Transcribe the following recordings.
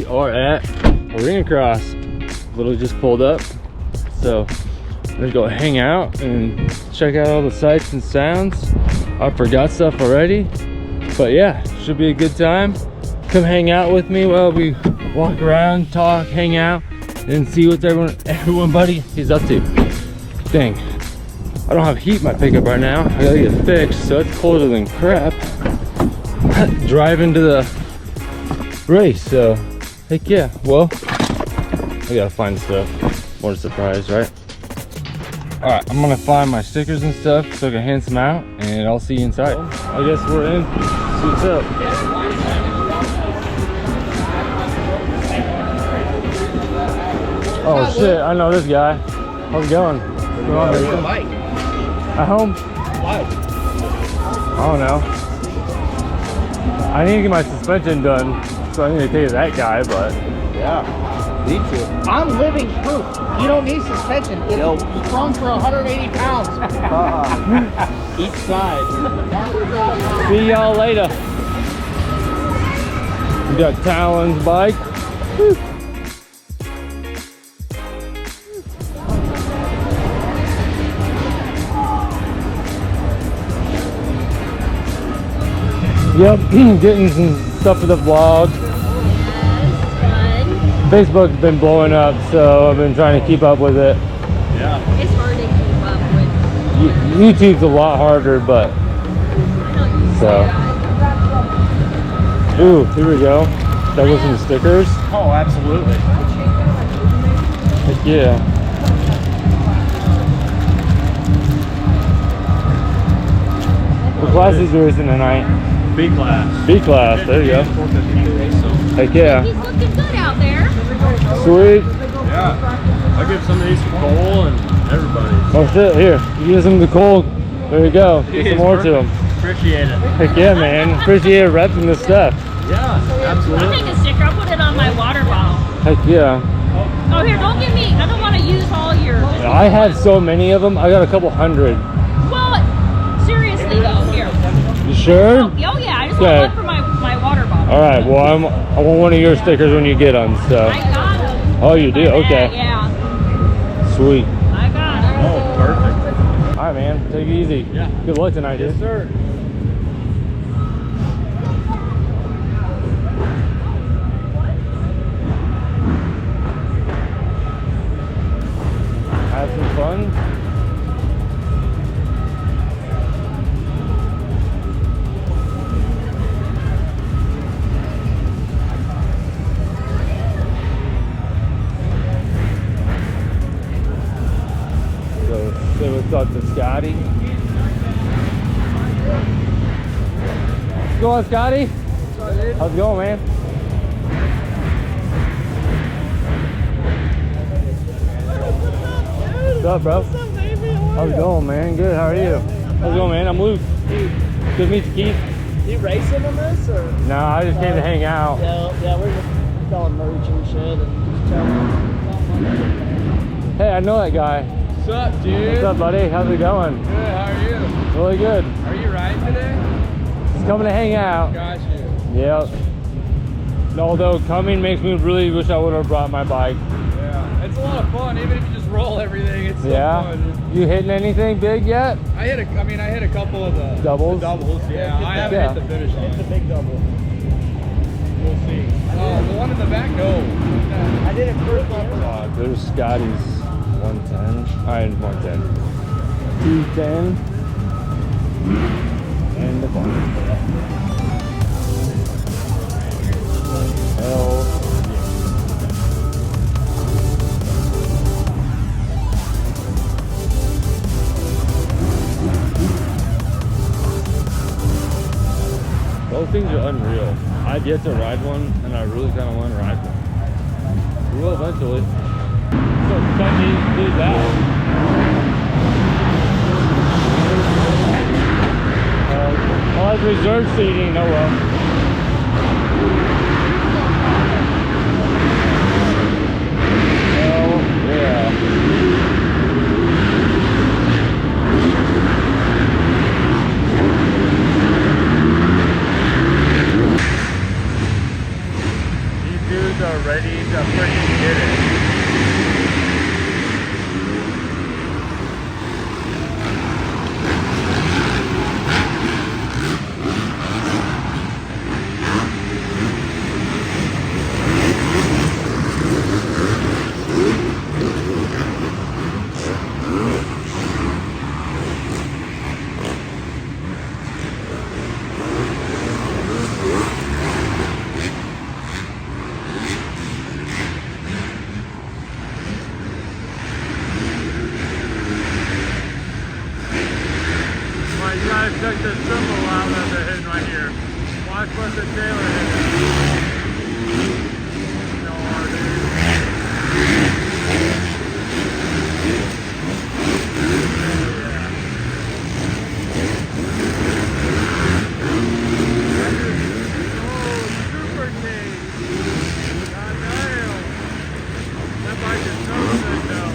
we are at Arena Cross. Literally just pulled up, so I'm gonna go hang out and check out all the sights and sounds. I forgot stuff already, but yeah, should be a good time. Come hang out with me while we walk around, talk, hang out, and see what everyone buddy is up to. Dang, I don't have heat in my pickup right now. I gotta get it fixed, so it's colder than crap. Driving to the race, so heck yeah. Well, I gotta find stuff. What a surprise, right? All right, I'm gonna find my stickers and stuff so I can hand some out, and I'll see you inside. I guess we're in. See what's up. Oh shit, I know this guy. How's it going? What's going on? At home? Why? I don't know. I need to get my suspension done, so I need to take to that guy, but yeah, need to. I'm living proof. You don't need suspension. It's strong for 180 pounds. Each side. See y'all later. We got Talon's bike. Woo. Yep, getting some stuff for the vlog. Facebook's been blowing up, so I've been trying to keep up with it. Yeah. It's hard to keep up with. YouTube's a lot harder, but so. Ooh, here we go. That was some stickers. Oh, absolutely. Heck yeah. What class is yours in tonight? B class. B class, there you go. Heck yeah. He's looking good out there. Sweet. Yeah. I'll give some of these to Cole and everybody. Oh shit, here. You give some to Cole. There you go. Give some more to him. Appreciate it. Heck yeah, man. Appreciate repping this stuff. Yeah, absolutely. I'll take a sticker. I'll put it on my water bottle. Heck yeah. Oh, here, don't give me. I don't want to use all your. I have so many of them. I got a couple hundred. Well, seriously though, here. You sure? Oh yeah, I just want one for my water bottle. All right. Well, I want one of your stickers when you get them. So. I got them. Oh, you do? Okay. Yeah. Sweet. I got them. Oh, perfect. All right, man. Take it easy. Yeah. Good luck tonight, dude. Yes, sir. Have some fun. So say what's up to Scotty. What's going on, Scotty? How's it going, man? What's up, bro? What's up, baby? How's it going, man? Good. How are you? How's it going, man? I'm Luke. Good to meet you, Keith. You racing on this, or? No, I just came to hang out. Yeah, we're just selling merch and shit and just chilling. Hey, I know that guy. What's up, dude? What's up, buddy? How's it going? Good, how are you? Really good. Are you riding today? Just coming to hang out. Got you. Yep. Although coming makes me really wish I would have brought my bike. Yeah, it's a lot of fun. Even if you just roll everything, it's still fun. You hitting anything big yet? I hit a couple of the Doubles? The doubles, yeah. I haven't hit the finish line. It's a big double. We'll see. The one in the back, no. I did it first one. There's Scotty's 110. Alright, 110. 210. And the bike. Hell yeah. Those things are unreal. I've yet to ride one, and I really kind of want to ride one. We will eventually. So Sunday did that. I'll have reserved seating. Oh well. Oh yeah. These dudes are gotta check this symbol out that they're hitting right here. Watch what the Taylor hitting. No more, Super King. God damn. That bike is so good now.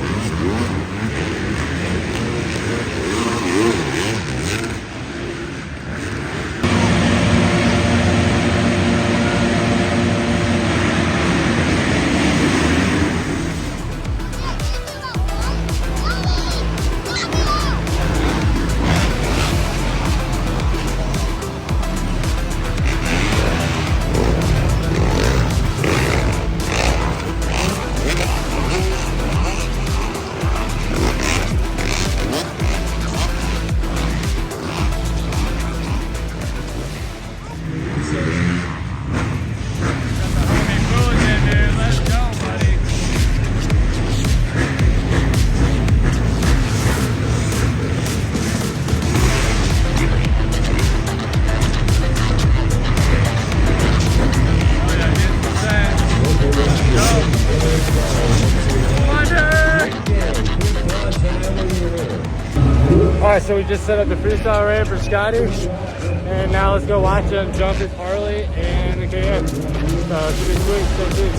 Alright, so we just set up the freestyle ramp for Scotty, and now let's go watch him jump his Harley and the KN. So keep it quick, stay tuned.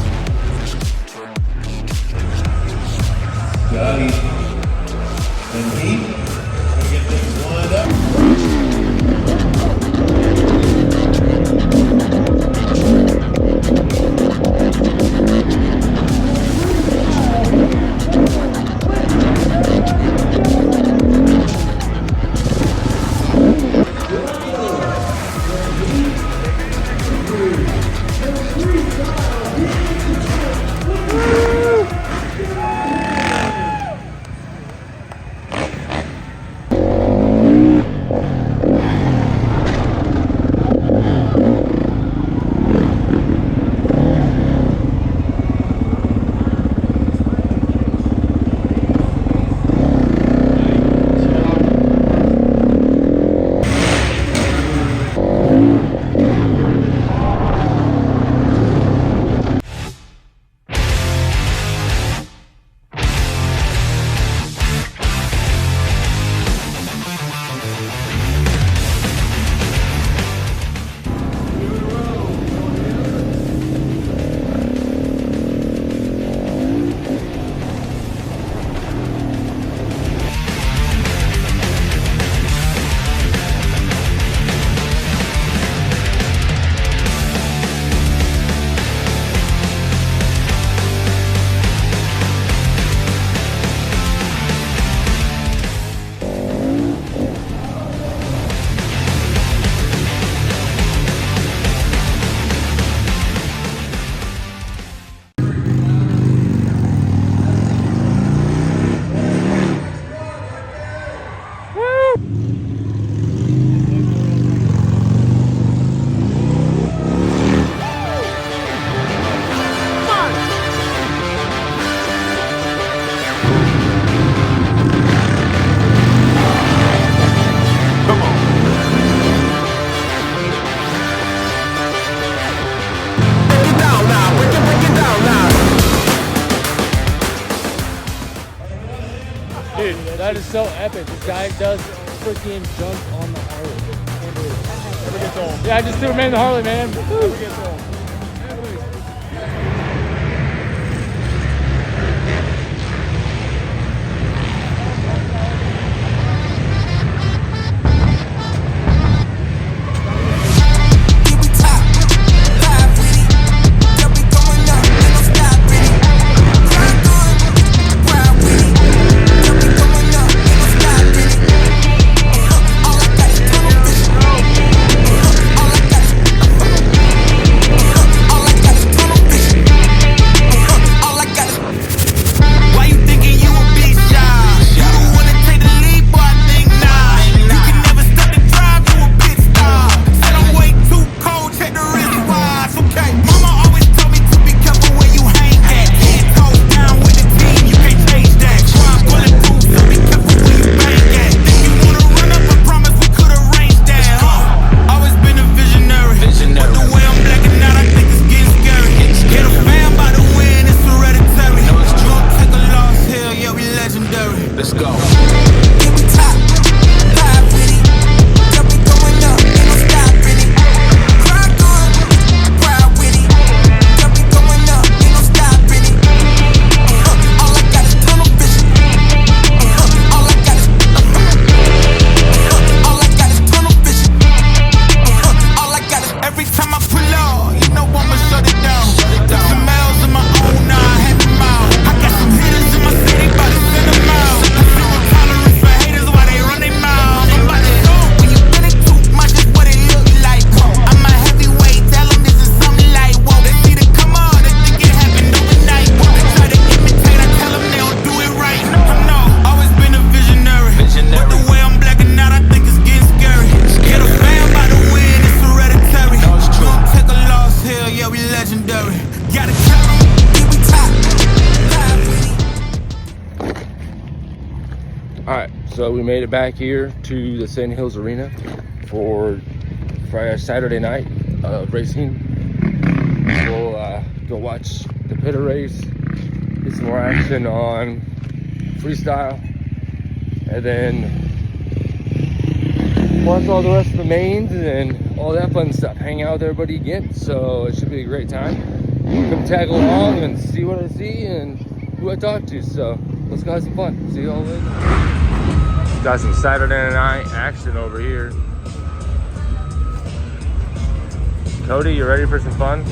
Scotty and Pete, we'll get things lined up. Dude, that is so epic. This guy does freaking jump on the Harley. Never gets old. Yeah, I just threw him in the Harley, man. Never gets old. Let's go. Give me top, ride with it. Got me going up, ain't no stopping it. Cry good, ride with it. Got me going up, ain't no stopping it. All I got is tunnel vision. All I got is tunnel vision. All I got is every time I pull up, you know I'ma shut it down. Got some miles in my own, now I have them out. I got some hitters in my city, but it's in them out. Zero tolerance for haters while they run their mouths. I'm about to know when you feel it too much, is what it look like. I'm a heavyweight, tell them this is something like. Whoa, they see the come on, they think it happened overnight. They try to imitate, I tell them they don't do it right. I know, always been a visionary. But the way I'm blacking out, I think it's getting scary. Get a fan by the win, it's hereditary. Don't take a loss here, yeah, we legendary. Gotta tell them, give me top. All right, so we made it back here to the Sand Hills Arena for Saturday night of racing. We'll go watch the Pitta race, get some more action on freestyle, and then watch all the rest of the mains and all that fun stuff. Hang out with everybody again, so it should be a great time. Come tag along and see what I see and who I talk to. So let's go have some fun. See you all later. Got some Saturday night action over here. Cody, you ready for some fun?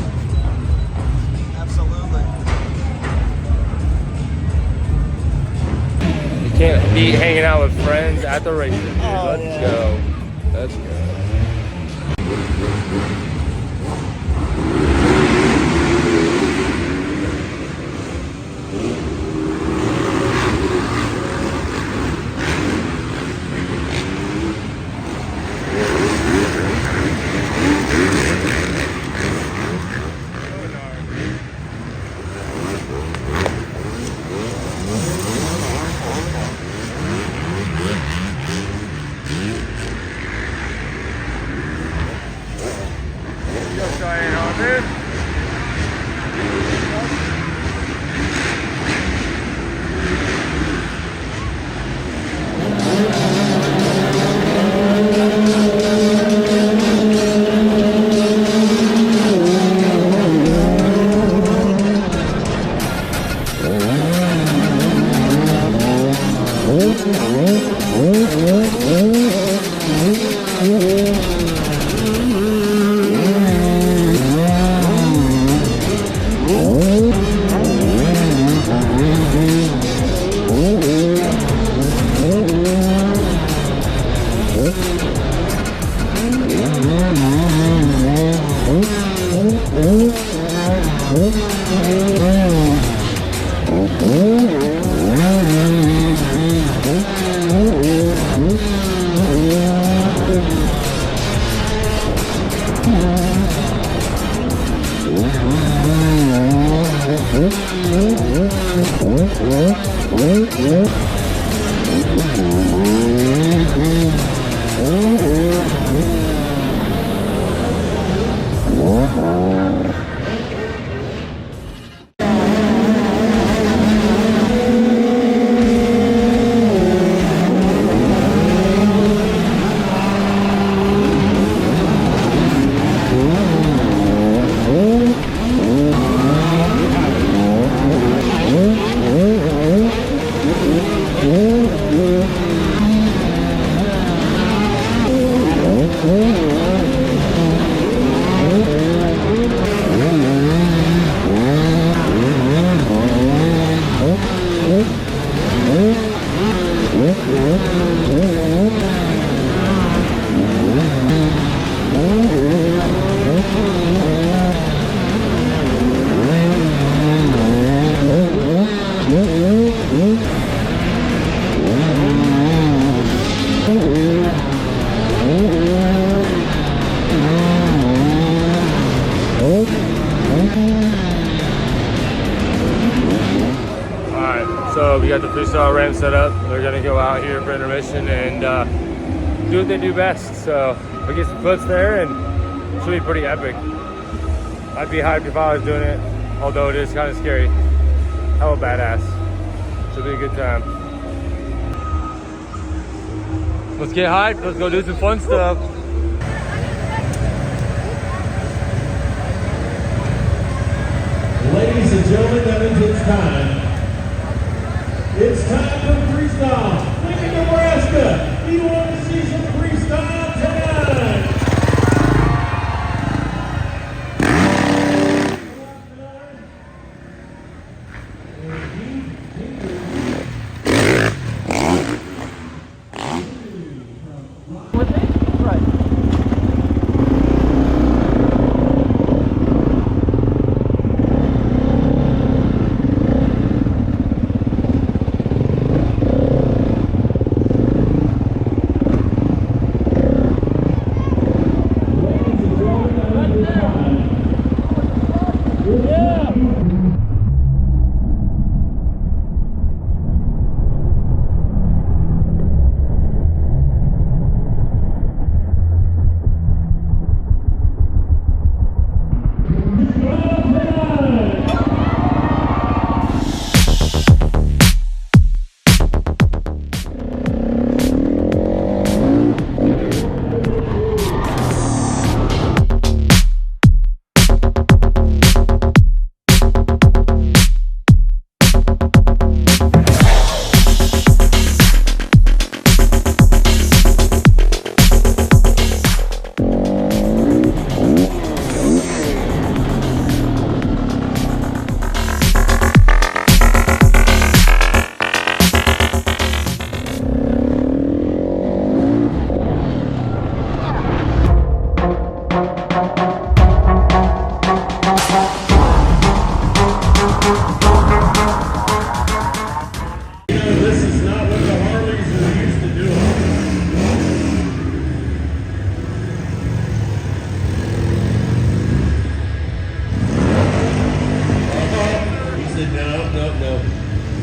Absolutely. You can't be hanging out with friends at the races, dude. Oh, Let's go. Let's go. So we got the freestyle ramp set up. They're gonna go out here for intermission and do what they do best. So we get some flips there and it should be pretty epic. I'd be hyped if I was doing it, although it is kind of scary. Hella badass. Should be a good time. Let's get hyped. Let's go do some fun stuff. Ladies and gentlemen, that means it's time. It's time for freestyle. Lincoln, Nebraska. We want to see some freestyle tonight.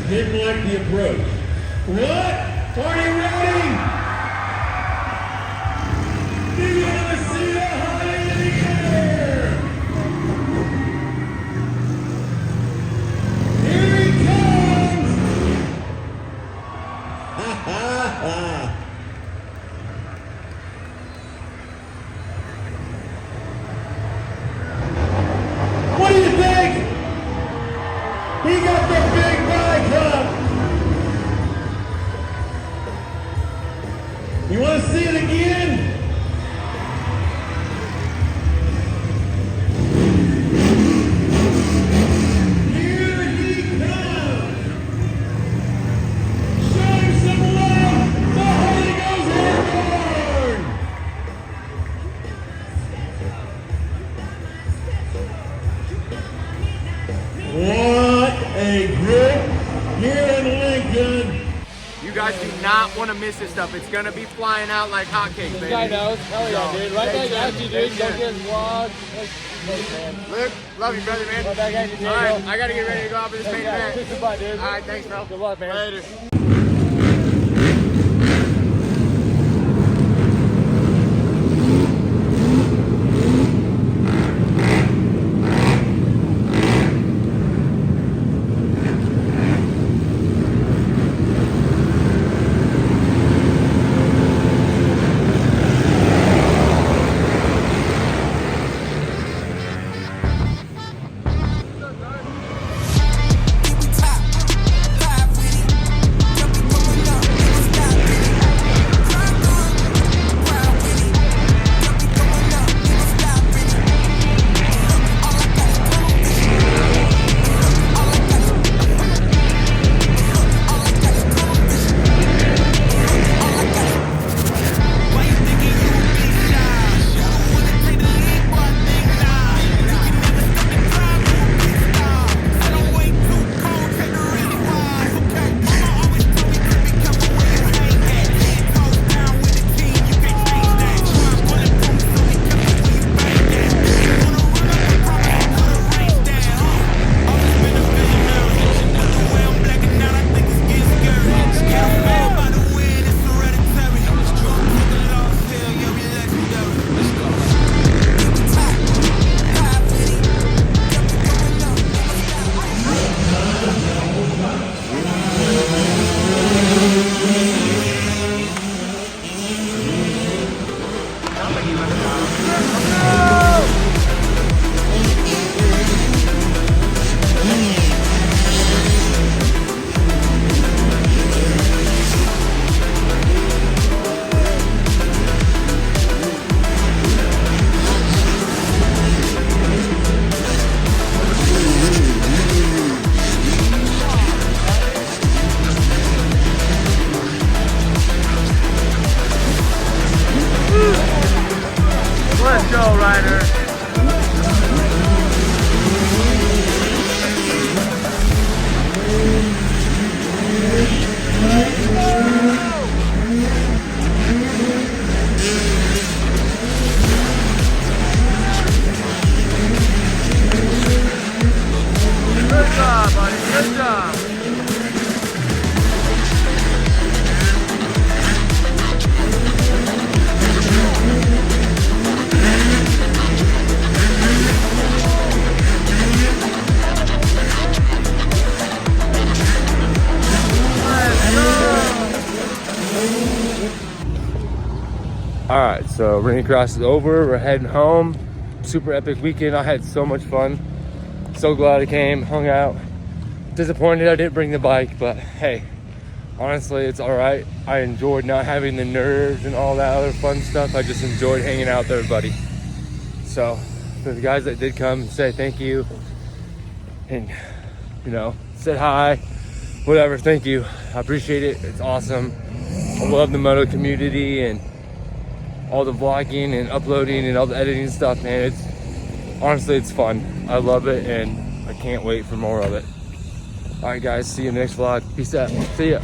Didn't like the approach. What? Are you ready? Do you want to see the high in the air? Here he comes! Ha ha ha! What do you think? He got the big bike up. You want to see it again? Here he comes. Show him some love. The Holy Ghost airborne. What a grip here in Lincoln. You guys do not want to miss this stuff. It's going to be flying out like hotcakes, baby. Guy knows. Hell yeah, dude. Right back at you, dude. Don't get vlogs. Luke, love you, brother, man. Right back at you, dude. All right, I got to get ready to go out for this main event. Kiss the butt, dude. All right, thanks, bro. Good luck, man. Later. All right, so ring across is over. We're heading home. Super epic weekend. I had so much fun. So glad I came, hung out. Disappointed I didn't bring the bike, but hey, honestly, it's all right. I enjoyed not having the nerves and all that other fun stuff. I just enjoyed hanging out with everybody. So for the guys that did come, say thank you. And, you know, said hi, whatever, thank you. I appreciate it. It's awesome. I love the moto community and all the vlogging and uploading and all the editing stuff, man. Honestly, it's fun. I love it, and I can't wait for more of it. All right, guys, see you in the next vlog. Peace out. See ya.